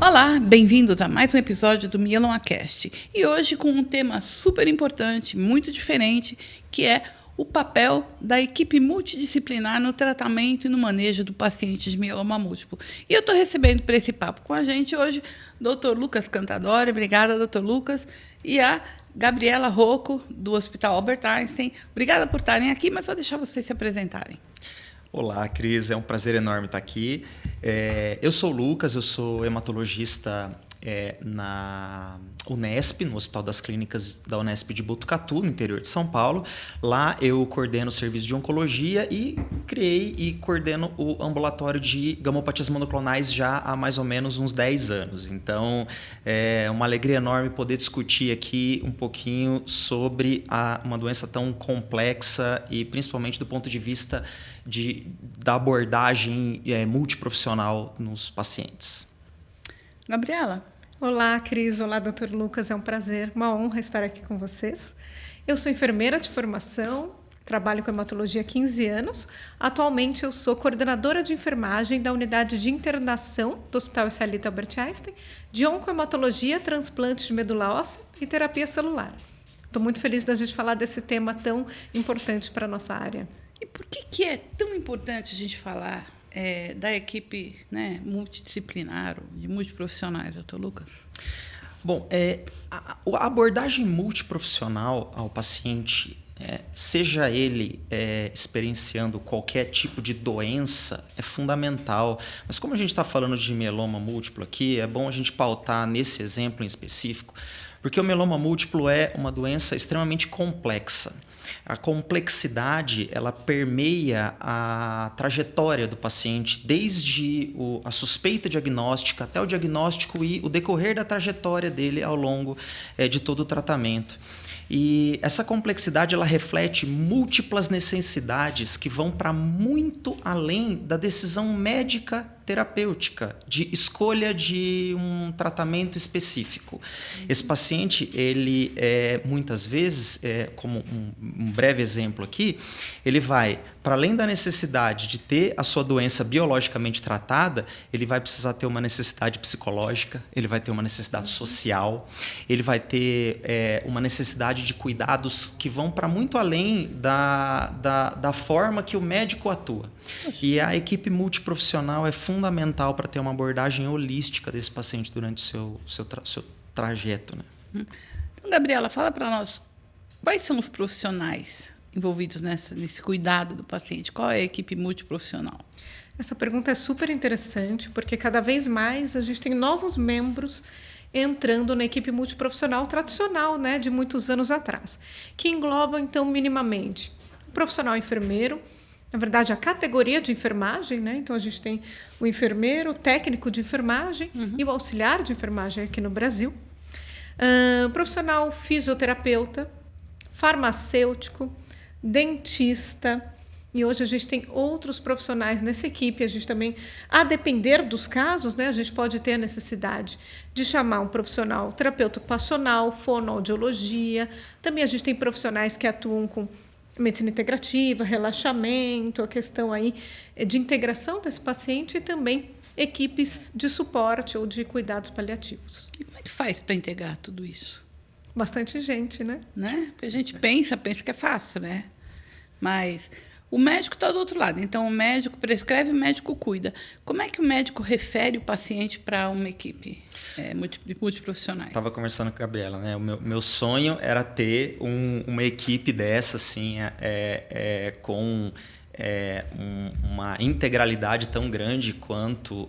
Olá, bem-vindos a mais um episódio do MielomaCast. E hoje com um tema super importante, muito diferente, que é o papel da equipe multidisciplinar no tratamento e no manejo do paciente de mieloma múltiplo. E eu estou recebendo para esse papo com a gente hoje o Dr. Lucas Cantadori, obrigada, Dr. Lucas, e a Gabriela Rocco, do Hospital Albert Einstein. Obrigada por estarem aqui, mas vou deixar vocês se apresentarem. Olá, Cris, é um prazer enorme estar aqui. Eu sou o Lucas, eu sou hematologista na Unesp, no Hospital das Clínicas da Unesp de Botucatu, no interior de São Paulo. Lá eu coordeno o serviço de oncologia e criei e coordeno o ambulatório de gamopatias monoclonais já há mais ou menos uns 10 anos. Então, é uma alegria enorme poder discutir aqui um pouquinho sobre uma doença tão complexa e principalmente do ponto de vista da abordagem multiprofissional nos pacientes. Gabriela. Olá, Cris. Olá, Dr. Lucas. É um prazer, uma honra estar aqui com vocês. Eu sou enfermeira de formação, trabalho com hematologia há 15 anos. Atualmente, eu sou coordenadora de enfermagem da unidade de internação do Hospital Israelita Albert Einstein, de oncohematologia, transplante de medula óssea e terapia celular. Estou muito feliz da gente falar desse tema tão importante para a nossa área. E por que é tão importante a gente falar da equipe multidisciplinar, de multiprofissionais, doutor Lucas? Bom, a abordagem multiprofissional ao paciente, seja ele experienciando qualquer tipo de doença, é fundamental. Mas como a gente está falando de mieloma múltiplo aqui, é bom a gente pautar nesse exemplo em específico, porque o mieloma múltiplo é uma doença extremamente complexa. A complexidade, ela permeia a trajetória do paciente, desde a suspeita diagnóstica até o diagnóstico e o decorrer da trajetória dele ao longo de todo o tratamento. E essa complexidade, ela reflete múltiplas necessidades que vão para muito além da decisão médica terapêutica, de escolha de um tratamento específico. Esse paciente, ele muitas vezes, como um breve exemplo aqui, ele vai, para além da necessidade de ter a sua doença biologicamente tratada, ele vai precisar ter uma necessidade psicológica, ele vai ter uma necessidade social, ele vai ter uma necessidade de cuidados que vão para muito além da forma que o médico atua. E a equipe multiprofissional é fundamental para ter uma abordagem holística desse paciente durante o seu trajeto, né? Então, Gabriela, fala para nós quais são os profissionais envolvidos nesse cuidado do paciente. Qual é a equipe multiprofissional? Essa pergunta é super interessante, porque cada vez mais a gente tem novos membros entrando na equipe multiprofissional tradicional, né, de muitos anos atrás, que engloba, então, minimamente o profissional enfermeiro, na verdade, a categoria de enfermagem, né? Então, a gente tem o enfermeiro, o técnico de enfermagem e o auxiliar de enfermagem aqui no Brasil. Profissional fisioterapeuta, farmacêutico, dentista. E hoje a gente tem outros profissionais nessa equipe. A gente também, a depender dos casos, né, a gente pode ter a necessidade de chamar um profissional terapeuta ocupacional, fonoaudiologia. Também a gente tem profissionais que atuam com medicina integrativa, relaxamento, a questão aí de integração desse paciente e também equipes de suporte ou de cuidados paliativos. E como é que faz para integrar tudo isso? Bastante gente, né? Porque a gente pensa que é fácil, né? Mas o médico está do outro lado. Então, o médico prescreve, o médico cuida. Como é que o médico refere o paciente para uma equipe multiprofissionais? Estava conversando com a Gabriela, né? O meu sonho era ter uma equipe dessa, assim, com uma integralidade tão grande quanto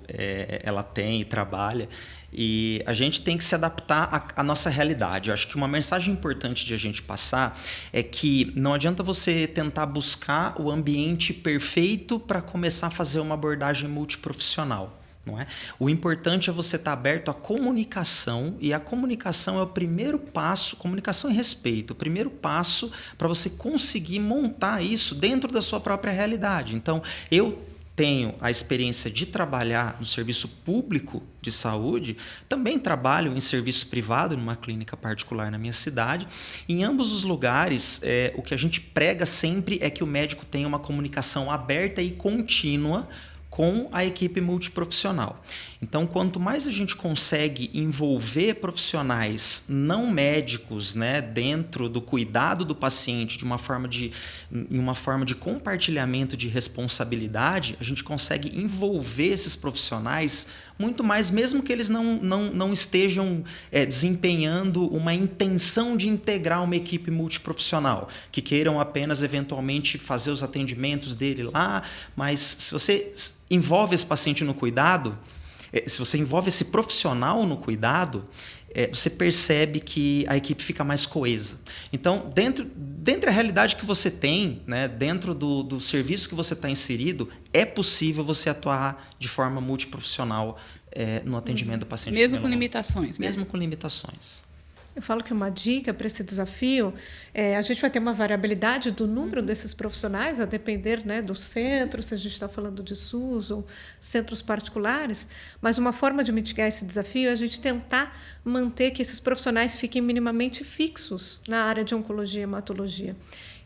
ela tem e trabalha. E a gente tem que se adaptar à nossa realidade. Eu acho que uma mensagem importante de a gente passar é que não adianta você tentar buscar o ambiente perfeito para começar a fazer uma abordagem multiprofissional. Não é? O importante é você estar aberto à comunicação, e a comunicação é o primeiro passo, comunicação e respeito, o primeiro passo para você conseguir montar isso dentro da sua própria realidade. Então, eu tenho a experiência de trabalhar no serviço público de saúde, também trabalho em serviço privado, numa clínica particular na minha cidade. Em ambos os lugares, o que a gente prega sempre é que o médico tenha uma comunicação aberta e contínua com a equipe multiprofissional. Então, quanto mais a gente consegue envolver profissionais não médicos, né, dentro do cuidado do paciente em uma forma de compartilhamento de responsabilidade, a gente consegue envolver esses profissionais muito mais, mesmo que eles não estejam desempenhando uma intenção de integrar uma equipe multiprofissional, que queiram apenas, eventualmente, fazer os atendimentos dele lá, mas se você envolve esse paciente no cuidado, se você envolve esse profissional no cuidado, você percebe que a equipe fica mais coesa. Então, dentro da realidade que você tem, né, dentro do serviço que você está inserido, é possível você atuar de forma multiprofissional no atendimento do paciente. Mesmo com limitações. Né? Mesmo com limitações. Eu falo que uma dica para esse desafio a gente vai ter uma variabilidade do número desses profissionais, a depender, né, do centro, se a gente está falando de SUS ou centros particulares, mas uma forma de mitigar esse desafio é a gente tentar manter que esses profissionais fiquem minimamente fixos na área de oncologia e hematologia.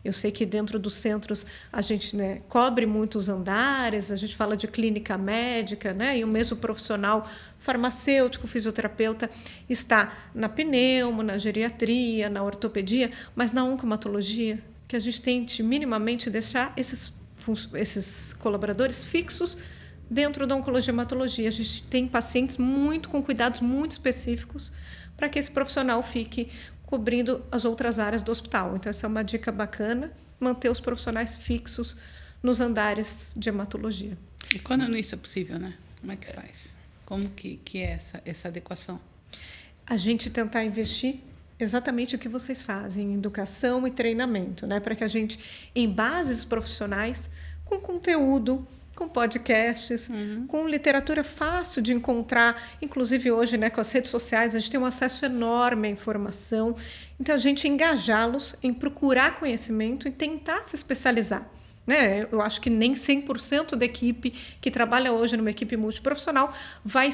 Eu sei que dentro dos centros a gente, né, cobre muitos andares, a gente fala de clínica médica, né, e o mesmo profissional farmacêutico, fisioterapeuta está na pneumo, na geriatria, na ortopedia, mas na oncomatologia, que a gente tente minimamente deixar esses colaboradores fixos dentro da oncologia e hematologia. A gente tem pacientes com cuidados muito específicos para que esse profissional fique cobrindo as outras áreas do hospital. Então, essa é uma dica bacana, manter os profissionais fixos nos andares de hematologia. E quando isso é possível, né? Como é que faz? Como que é essa adequação? A gente tentar investir exatamente o que vocês fazem, em educação e treinamento, né? Para que a gente, em bases profissionais, com conteúdo, com podcasts, com literatura fácil de encontrar, inclusive hoje, né, com as redes sociais, a gente tem um acesso enorme à informação. Então, a gente engajá-los em procurar conhecimento e tentar se especializar. Né? Eu acho que nem 100% da equipe que trabalha hoje numa equipe multiprofissional vai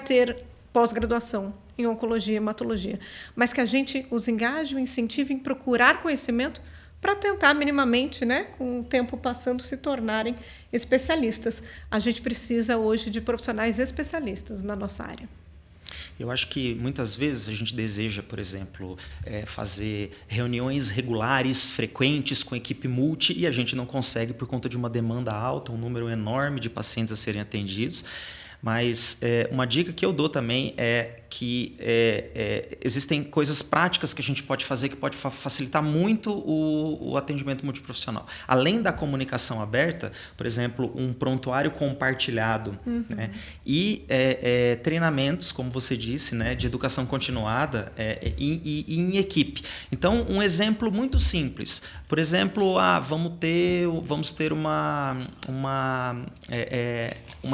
ter pós-graduação em oncologia e hematologia, mas que a gente os engaje, incentive em procurar conhecimento para tentar minimamente, né, com o tempo passando, se tornarem especialistas. A gente precisa hoje de profissionais especialistas na nossa área. Eu acho que muitas vezes a gente deseja, por exemplo, fazer reuniões regulares, frequentes com equipe multi e a gente não consegue por conta de uma demanda alta, um número enorme de pacientes a serem atendidos. Mas uma dica que eu dou também é que existem coisas práticas que a gente pode fazer que pode facilitar muito o atendimento multiprofissional. Além da comunicação aberta, por exemplo, um prontuário compartilhado, né? E treinamentos, como você disse, né, de educação continuada em equipe. Então, um exemplo muito simples. Por exemplo, vamos ter uma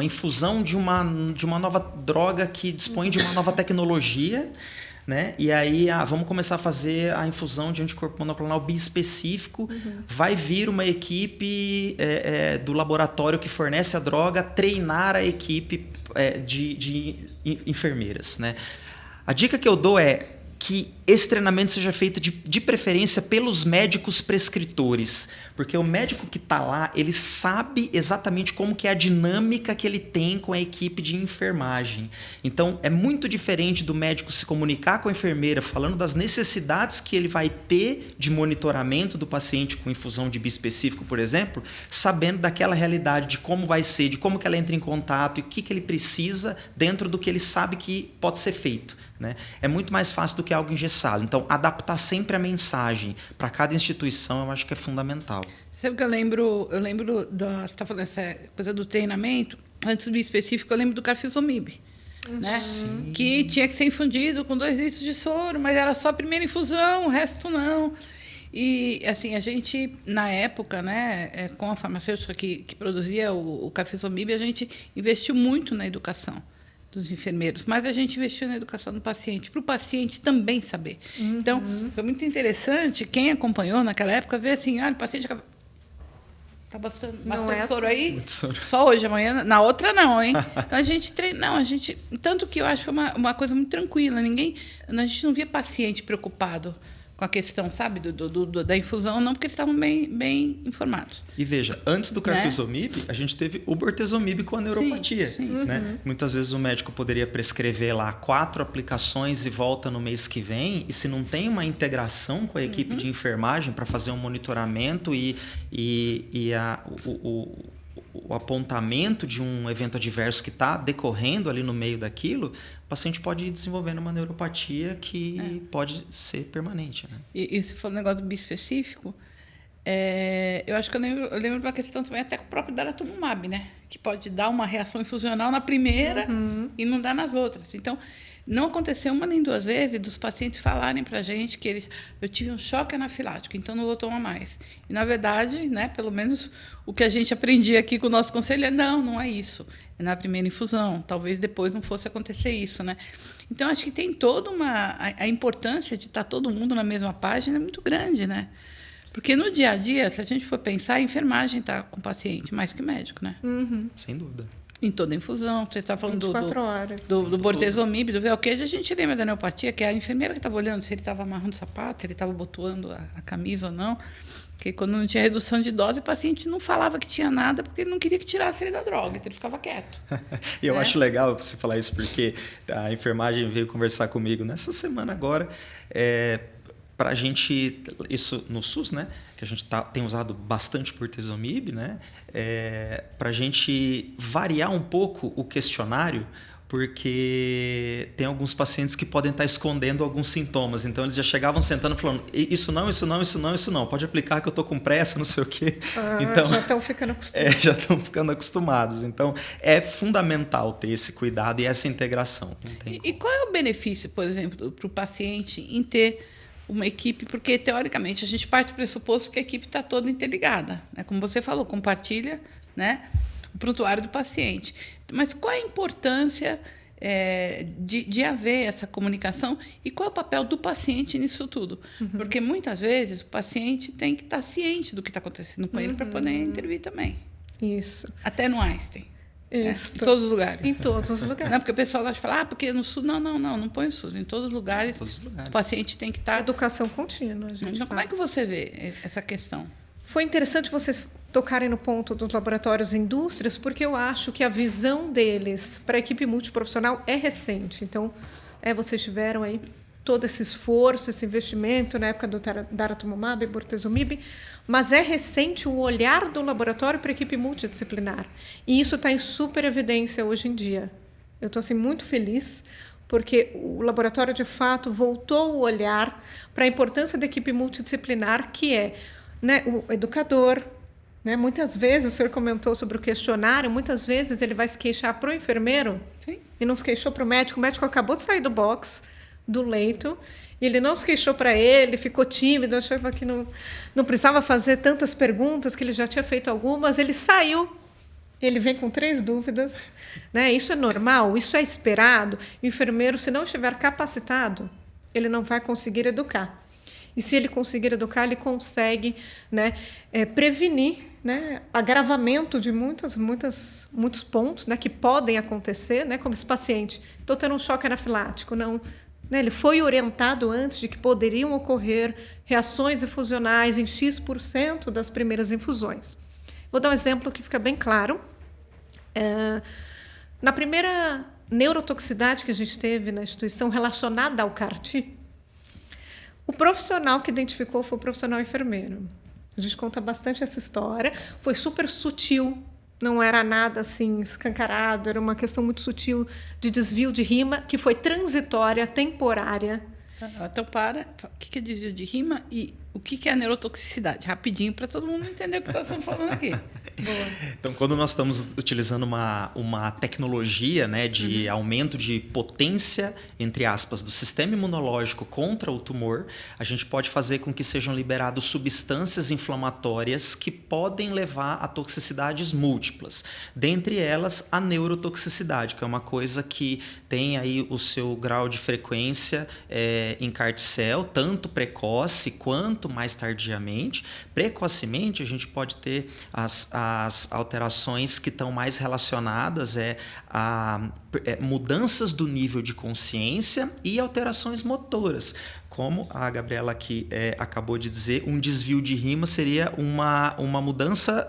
infusão de uma nova droga que dispõe de uma nova tecnologia, né? E aí vamos começar a fazer a infusão de anticorpo monoclonal biespecífico. Vai vir uma equipe do laboratório que fornece a droga treinar a equipe de enfermeiras, né? A dica que eu dou é que esse treinamento seja feito de preferência pelos médicos prescritores, porque o médico que está lá, ele sabe exatamente como que é a dinâmica que ele tem com a equipe de enfermagem. Então, é muito diferente do médico se comunicar com a enfermeira falando das necessidades que ele vai ter de monitoramento do paciente com infusão de bispecífico, por exemplo, sabendo daquela realidade de como vai ser, de como que ela entra em contato e o que ele precisa dentro do que ele sabe que pode ser feito, né? É muito mais fácil do que algo engessado. Então, adaptar sempre a mensagem para cada instituição, eu acho que é fundamental. Sabe que eu lembro você está falando essa coisa do treinamento, antes do específico, eu lembro do Carfilzomib, né? Que tinha que ser infundido com 2 litros de soro, mas era só a primeira infusão, o resto não. E, assim, a gente, na época, né, com a farmacêutica que produzia o Carfilzomib, a gente investiu muito na educação dos enfermeiros, mas a gente investiu na educação do paciente, para o paciente também saber. Então, foi muito interessante, quem acompanhou naquela época, ver assim, olha, o paciente está bastante soro aí, muito soro. Só hoje, amanhã, na outra não, hein? Então, a gente tanto que eu acho que foi uma coisa muito tranquila, a gente não via paciente preocupado com a questão, sabe, da infusão, não, porque eles estavam bem informados. E veja, antes do carfilzomib, a gente teve o bortezomib com a neuropatia. Sim. Né? Muitas vezes o médico poderia prescrever lá 4 aplicações e volta no mês que vem, e se não tem uma integração com a equipe de enfermagem para fazer um monitoramento o apontamento de um evento adverso que está decorrendo ali no meio daquilo, o paciente pode ir desenvolvendo uma neuropatia que pode ser permanente. Né? E se for um negócio bispecífico, eu acho que eu lembro de uma questão também até com o próprio daratumumab, né? Que pode dar uma reação infusional na primeira e não dar nas outras. Então, não aconteceu 1 nem 2 vezes dos pacientes falarem para a gente que eu tive um choque anafilático, então não vou tomar mais. E, na verdade, né, pelo menos o que a gente aprendia aqui com o nosso conselho não é isso. É na primeira infusão. Talvez depois não fosse acontecer isso. Né? Então, acho que tem toda a importância de estar todo mundo na mesma página é muito grande. Né? Porque no dia a dia, se a gente for pensar, a enfermagem está com o paciente, mais que médico. Né? Sem dúvida. Em toda a infusão. Você está falando 24 horas. do bortezomib, do Velcade, a gente lembra da neuropatia, que é a enfermeira que estava olhando se ele estava amarrando o sapato, se ele estava abotoando a camisa ou não. Porque quando não tinha redução de dose, o paciente não falava que tinha nada, porque ele não queria que tirasse ele da droga, então ele ficava quieto. E eu acho legal você falar isso, porque a enfermagem veio conversar comigo nessa semana agora, para a gente, isso no SUS, né, que a gente tem usado bastante bortezomib, né, para a gente variar um pouco o questionário, porque tem alguns pacientes que podem estar escondendo alguns sintomas. Então, eles já chegavam sentando falando, isso não, pode aplicar que eu estou com pressa, não sei o quê. Então, já estão ficando acostumados. Já estão ficando acostumados. Então, é fundamental ter esse cuidado e essa integração. E qual é o benefício, por exemplo, para o paciente em ter uma equipe? Porque, teoricamente, a gente parte do pressuposto que a equipe está toda interligada. Né? Como você falou, compartilha, né, o prontuário do paciente. Mas qual é a importância de haver essa comunicação e qual é o papel do paciente nisso tudo? Porque, muitas vezes, o paciente tem que estar ciente do que está acontecendo com ele para poder intervir também. Isso. Até no Einstein. Isso. Em todos os lugares. Em todos os lugares. Não, porque o pessoal gosta de falar, porque no SUS... Não põe o SUS. Em todos os lugares, o paciente tem que estar... Educação contínua, gente. Então, como é que você vê essa questão? Foi interessante vocês tocarem no ponto dos laboratórios e indústrias, porque eu acho que a visão deles para a equipe multiprofissional é recente. Então, vocês tiveram aí todo esse esforço, esse investimento na época do daratumumab, bortezomib, mas é recente o olhar do laboratório para a equipe multidisciplinar. E isso está em super evidência hoje em dia. Eu estou assim, muito feliz, porque o laboratório, de fato, voltou o olhar para a importância da equipe multidisciplinar, que é, né, o educador. Né? Muitas vezes, o senhor comentou sobre o questionário, muitas vezes ele vai se queixar para o enfermeiro. Sim. E não se queixou para o médico. O médico acabou de sair do box, do leito, e ele não se queixou para ele, ficou tímido, achava que não precisava fazer tantas perguntas, que ele já tinha feito algumas. Ele saiu, ele vem com 3 dúvidas. Né? Isso é normal, isso é esperado. O enfermeiro, se não estiver capacitado, ele não vai conseguir educar. E se ele conseguir educar, ele consegue, né, prevenir, né, agravamento de muitos pontos, né, que podem acontecer, né, como esse paciente. Estou tendo um choque anafilático. Não, né, ele foi orientado antes de que poderiam ocorrer reações infusionais em X% das primeiras infusões. Vou dar um exemplo que fica bem claro. Na primeira neurotoxicidade que a gente teve na instituição relacionada ao CAR-T, o profissional que identificou foi o profissional enfermeiro. A gente conta bastante essa história. Foi super sutil, não era nada assim escancarado, era uma questão muito sutil de desvio de rima, que foi transitória, temporária. Então, o que é desvio de rima e o que é a neurotoxicidade? Rapidinho, para todo mundo entender o que nós estamos falando aqui. Boa. Então, quando nós estamos utilizando uma tecnologia, né, de aumento de potência, entre aspas, do sistema imunológico contra o tumor, a gente pode fazer com que sejam liberadas substâncias inflamatórias que podem levar a toxicidades múltiplas. Dentre elas, a neurotoxicidade, que é uma coisa que tem aí o seu grau de frequência em CAR-T-cell, tanto precoce quanto mais tardiamente. Precocemente, a gente pode ter as alterações que estão mais relacionadas a mudanças do nível de consciência e alterações motoras, como a Gabriela aqui acabou de dizer, um desvio de rima seria uma mudança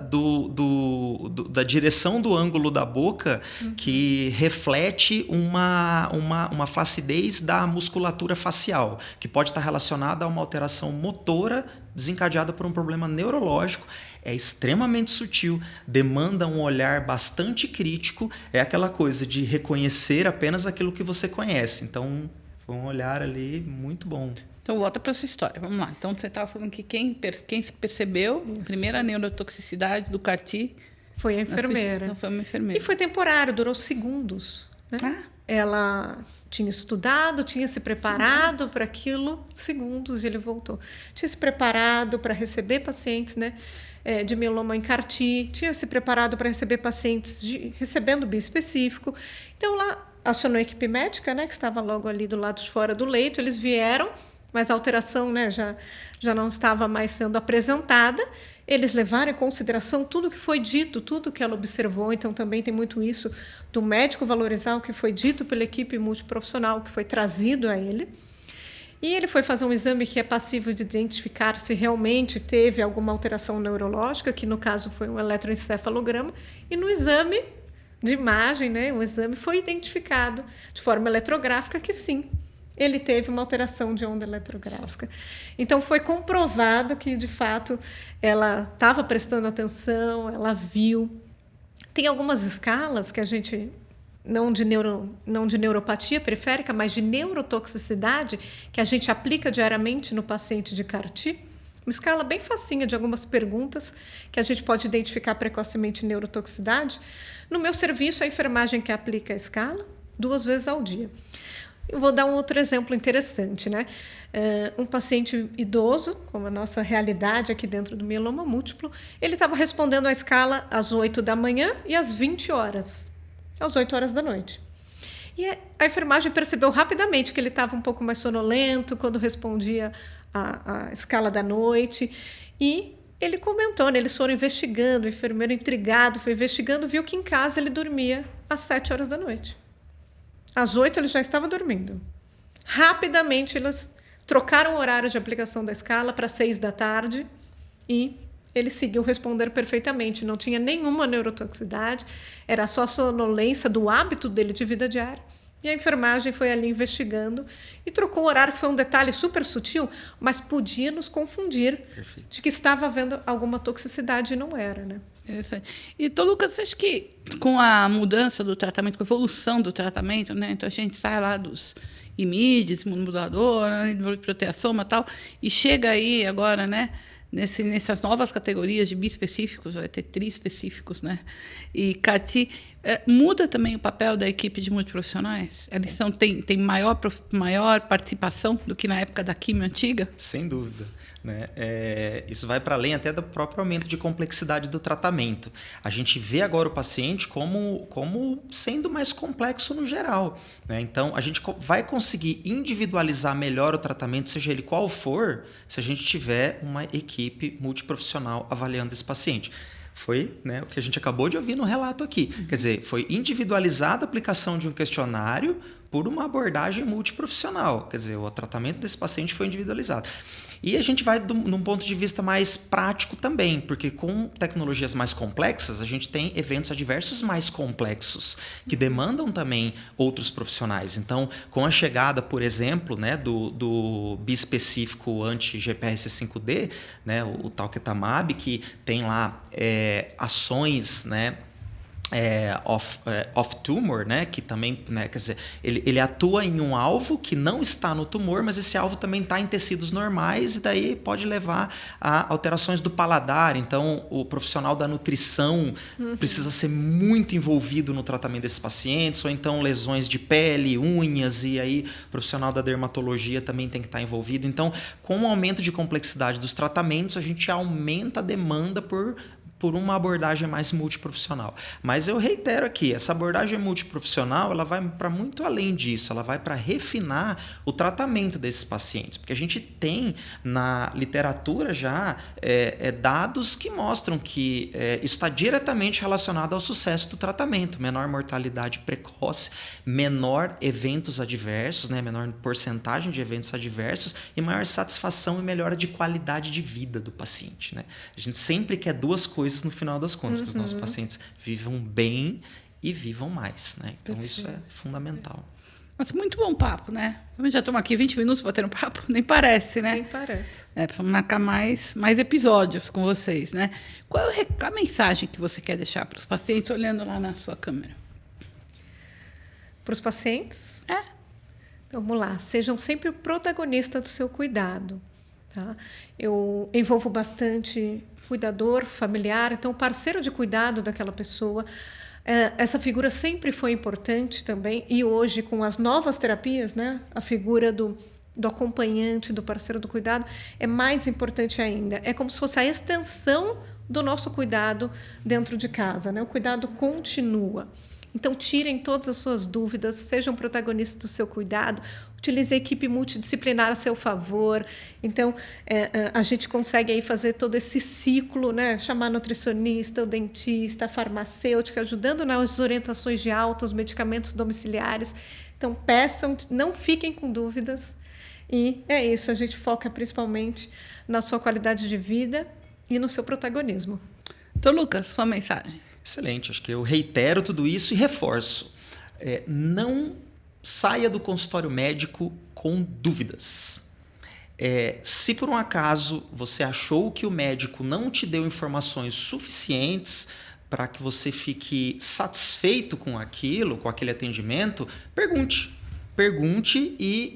da direção do ângulo da boca que reflete uma flacidez da musculatura facial, que pode estar relacionada a uma alteração motora desencadeada por um problema neurológico. É extremamente sutil, demanda um olhar bastante crítico, é aquela coisa de reconhecer apenas aquilo que você conhece. Então, foi um olhar ali muito bom. Então, volta para essa história. Vamos lá. Então, você estava falando que quem se percebeu, a primeira neurotoxicidade do CAR-T... Foi a enfermeira. Foi uma enfermeira. E foi temporário, durou segundos. Né? Ela tinha estudado, tinha se preparado para aquilo, segundos, e ele voltou. Tinha se preparado para receber pacientes, né, de mieloma em CAR-T, tinha se preparado para receber pacientes recebendo bispecífico. Então, lá acionou a equipe médica, né, que estava logo ali do lado de fora do leito. Eles vieram, mas a alteração, né, já não estava mais sendo apresentada. Eles levaram em consideração tudo que foi dito, tudo que ela observou. Então, também tem muito isso do médico valorizar o que foi dito pela equipe multiprofissional, que foi trazido a ele. E ele foi fazer um exame que é passível de identificar se realmente teve alguma alteração neurológica, que no caso foi um eletroencefalograma. E no exame de imagem, né, um exame, foi identificado de forma eletrográfica que sim, ele teve uma alteração de onda eletrográfica. Então, foi comprovado que, de fato, ela estava prestando atenção, ela viu. Tem algumas escalas que a gente, não de neuropatia periférica, mas de neurotoxicidade, que a gente aplica diariamente no paciente de CAR-T. Uma escala bem facinha de algumas perguntas que a gente pode identificar precocemente neurotoxicidade. No meu serviço, a enfermagem que aplica a escala 2 vezes ao dia. Eu vou dar um outro exemplo interessante, né? Um paciente idoso, como a nossa realidade aqui dentro do mieloma múltiplo, ele estava respondendo à escala às 8 da manhã e às 20 horas, às 8 horas da noite. E a enfermagem percebeu rapidamente que ele estava um pouco mais sonolento quando respondia à escala da noite. E ele comentou, né? Eles foram investigando, o enfermeiro intrigado foi investigando, viu que em casa ele dormia às 7 horas da noite. Às 8 ele já estava dormindo. Rapidamente, eles trocaram o horário de aplicação da escala para 6 da tarde e ele seguiu responder perfeitamente. Não tinha nenhuma neurotoxicidade, era só sonolência do hábito dele de vida diária. E a enfermagem foi ali investigando e trocou o horário, que foi um detalhe super sutil, mas podia nos confundir. Perfeito. De que estava havendo alguma toxicidade e não era, né? Interessante. Então, Lucas, você acha que com a mudança do tratamento, com a evolução do tratamento, né? Então a gente sai lá dos IMIDs, imunomodulador, né, proteasoma e tal, e chega aí agora, né? Nessas novas categorias de bispecíficos, vai ter trispecíficos, né? E CAR-T, muda também o papel da equipe de multiprofissionais? Eles têm maior participação do que na época da quimio antiga? Sem dúvida. Né? Isso vai para além até do próprio aumento de complexidade do tratamento. A gente vê agora o paciente como sendo mais complexo no geral. Né? Então, a gente vai conseguir individualizar melhor o tratamento, seja ele qual for, se a gente tiver uma equipe multiprofissional avaliando esse paciente. Foi, né, o que a gente acabou de ouvir no relato aqui. Quer dizer, foi individualizada a aplicação de um questionário por uma abordagem multiprofissional. Quer dizer, o tratamento desse paciente foi individualizado. E a gente vai num ponto de vista mais prático também, porque com tecnologias mais complexas, a gente tem eventos adversos mais complexos, que demandam também outros profissionais. Então, com a chegada, por exemplo, né, do bispecífico anti-GPRC5D, né, o talquetamab, que tem lá ações, né, off-tumor, né, que também, né, quer dizer, ele atua em um alvo que não está no tumor, mas esse alvo também está em tecidos normais e daí pode levar a alterações do paladar. Então, o profissional da nutrição precisa ser muito envolvido no tratamento desses pacientes, ou então lesões de pele, unhas, e aí o profissional da dermatologia também tem que estar envolvido. Então, com o aumento de complexidade dos tratamentos, a gente aumenta a demanda por por uma abordagem mais multiprofissional. Mas eu reitero aqui, essa abordagem multiprofissional ela vai para muito além disso, ela vai para refinar o tratamento desses pacientes, porque a gente tem na literatura já dados que mostram que isso está diretamente relacionado ao sucesso do tratamento, menor mortalidade precoce, menor eventos adversos, né, menor porcentagem de eventos adversos e maior satisfação e melhora de qualidade de vida do paciente, né? A gente sempre quer duas coisas no final das contas, que os nossos pacientes vivam bem e vivam mais, né? Então isso é fundamental. Nossa, muito bom papo, né? Já estamos aqui 20 minutos batendo papo, nem parece, né? Nem parece. Para marcar mais episódios com vocês, né? Qual é a mensagem que você quer deixar para os pacientes olhando lá na sua câmera? Para os pacientes? Então, vamos lá. Sejam sempre o protagonista do seu cuidado. Tá? Eu envolvo bastante cuidador, familiar, então parceiro de cuidado daquela pessoa. Essa figura sempre foi importante também, e hoje, com as novas terapias, né, a figura do acompanhante, do parceiro do cuidado, é mais importante ainda. É como se fosse a extensão do nosso cuidado dentro de casa, né? O cuidado continua. Então, tirem todas as suas dúvidas, sejam protagonistas do seu cuidado, utilize a equipe multidisciplinar a seu favor. Então, a gente consegue aí fazer todo esse ciclo, né? Chamar nutricionista, o dentista, a farmacêutica, ajudando nas orientações de alta, os medicamentos domiciliares. Então, peçam, não fiquem com dúvidas. E é isso, a gente foca principalmente na sua qualidade de vida e no seu protagonismo. Então, Lucas, sua mensagem. Excelente, acho que eu reitero tudo isso e reforço. Não saia do consultório médico com dúvidas. Se por um acaso você achou que o médico não te deu informações suficientes para que você fique satisfeito com aquilo, com aquele atendimento, pergunte. Pergunte e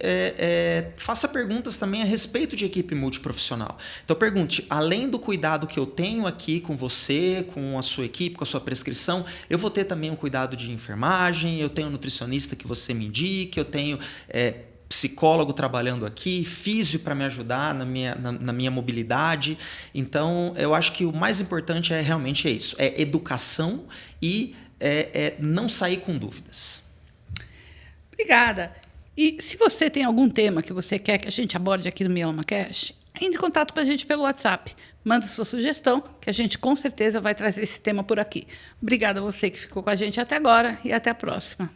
faça perguntas também a respeito de equipe multiprofissional. Então pergunte, além do cuidado que eu tenho aqui com você, com a sua equipe, com a sua prescrição, eu vou ter também um cuidado de enfermagem, eu tenho um nutricionista que você me indique, eu tenho psicólogo trabalhando aqui, físio para me ajudar na minha mobilidade. Então eu acho que o mais importante realmente isso, é educação e não sair com dúvidas. Obrigada. E se você tem algum tema que você quer que a gente aborde aqui no Mieloma Cast, entre em contato com a gente pelo WhatsApp. Manda sua sugestão, que a gente com certeza vai trazer esse tema por aqui. Obrigada a você que ficou com a gente até agora e até a próxima.